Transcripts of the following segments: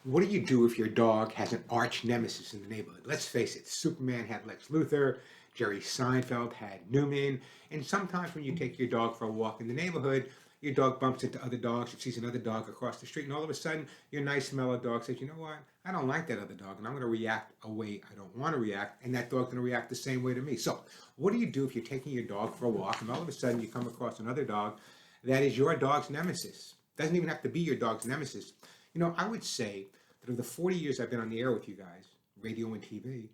What do you do if your dog has an arch nemesis in the neighborhood? Let's face it, Superman had Lex Luthor, Jerry Seinfeld had Newman, and sometimes when you take your dog for a walk in the neighborhood, your dog bumps into other dogs, it sees another dog across the street, and all of a sudden, your nice mellow dog says, you know what, I don't like that other dog, and I'm going to react a way I don't want to react, and that dog's going to react the same way to me. So, what do you do if you're taking your dog for a walk, and all of a sudden you come across another dog that is your dog's nemesis? Doesn't even have to be your dog's nemesis. I would say that of the 40 years I've been on the air with you guys, radio and TV,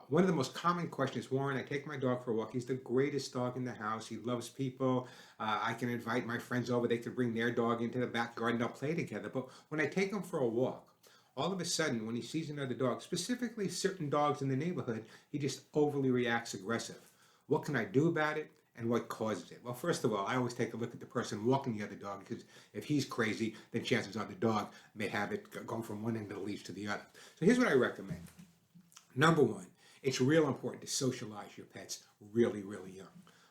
one of the most common questions, Warren, I take my dog for a walk. He's the greatest dog in the house. He loves people. I can invite my friends over. They can bring their dog into the backyard and they'll play together. But when I take him for a walk, all of a sudden, when he sees another dog, specifically certain dogs in the neighborhood, he just overly reacts aggressive. What can I do about it? And what causes it? Well, first of all, I always take a look at the person walking the other dog, because if he's crazy, then chances are the dog may have it going from one end of the leash to the other. So here's what I recommend. Number one, it's real important to socialize your pets really, really young.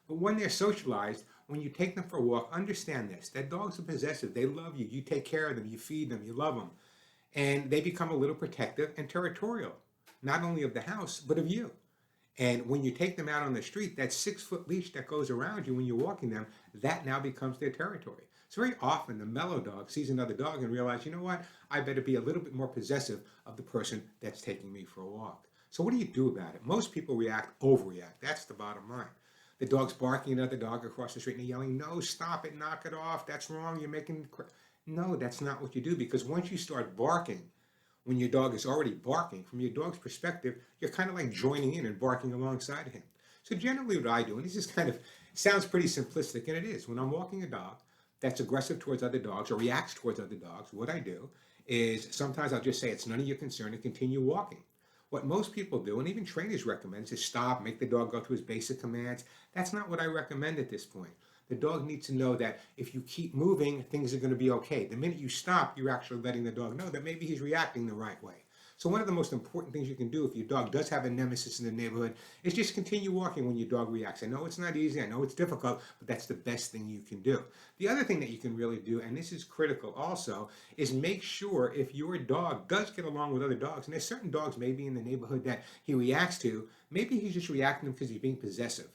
But when they're socialized, when you take them for a walk, understand this, that dogs are possessive. They love you. You take care of them. You feed them. You love them. And they become a little protective and territorial, not only of the house, but of you. And when you take them out on the street, that 6-foot leash that goes around you when you're walking them, that now becomes their territory. So very often the mellow dog sees another dog and realizes, you know what, I better be a little bit more possessive of the person that's taking me for a walk. So what do you do about it? Most people overreact. That's the bottom line. The dog's barking at another dog across the street and they're yelling, no, stop it, knock it off, that's wrong, you're making... No, that's not what you do, because once you start barking, when your dog is already barking, from your dog's perspective, you're kind of like joining in and barking alongside him. So generally what I do, and this is sounds pretty simplistic, and it is, when I'm walking a dog that's aggressive towards other dogs or reacts towards other dogs, what I do is sometimes I'll just say, it's none of your concern, and continue walking. What most people do, and even trainers recommend, is stop, make the dog go through his basic commands. That's not what I recommend at this point. The dog needs to know that if you keep moving, things are going to be okay. The minute you stop, you're actually letting the dog know that maybe he's reacting the right way. So one of the most important things you can do if your dog does have a nemesis in the neighborhood is just continue walking when your dog reacts. I know it's not easy, I know it's difficult, but that's the best thing you can do. The other thing that you can really do, and this is critical also, is make sure if your dog does get along with other dogs, and there's certain dogs maybe in the neighborhood that he reacts to, maybe he's just reacting because he's being possessive.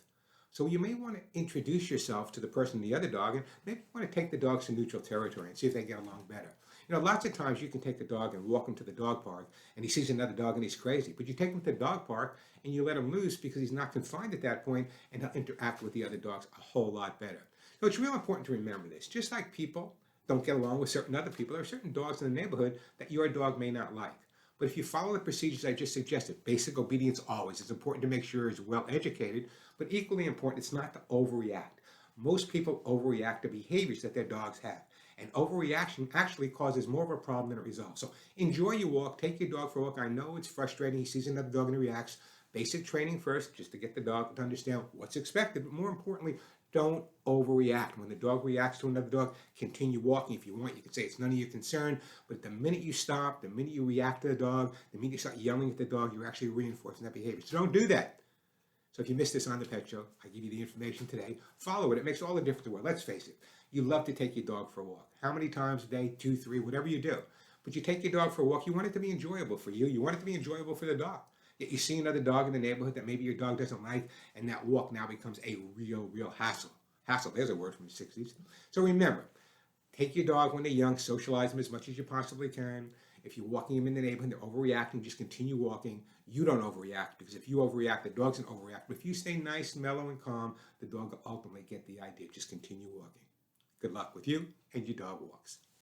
So you may want to introduce yourself to the person, the other dog, and maybe you want to take the dogs to neutral territory and see if they get along better. Lots of times you can take a dog and walk him to the dog park, and he sees another dog and he's crazy. But you take him to the dog park and you let him loose because he's not confined at that point, and he'll interact with the other dogs a whole lot better. So it's real important to remember this. Just like people don't get along with certain other people, there are certain dogs in the neighborhood that your dog may not like. But if you follow the procedures I just suggested, basic obedience always, it's important to make sure he's well educated, but equally important, it's not to overreact. Most people overreact to behaviors that their dogs have. And overreaction actually causes more of a problem than it resolves. So enjoy your walk, take your dog for a walk. I know it's frustrating, he sees another dog and he reacts. Basic training first, just to get the dog to understand what's expected, but more importantly, don't overreact. When the dog reacts to another dog, continue walking. If you want, you can say it's none of your concern, but the minute you stop, the minute you react to the dog, the minute you start yelling at the dog, you're actually reinforcing that behavior. So don't do that. So if you missed this on the Pet Show, I give you the information today. Follow it. It makes all the difference in the world. Let's face it. You love to take your dog for a walk. How many times a day? 2, 3, whatever you do. But you take your dog for a walk. You want it to be enjoyable for you. You want it to be enjoyable for the dog. Yet you see another dog in the neighborhood that maybe your dog doesn't like, and that walk now becomes a real hassle. Hassle, there's a word from the 60s. So remember, take your dog when they're young, socialize them as much as you possibly can. If you're walking them in the neighborhood, they're overreacting, just continue walking. You don't overreact, because if you overreact, the dog doesn't overreact. But if you stay nice, mellow, and calm, the dog will ultimately get the idea. Just continue walking. Good luck with you and your dog walks.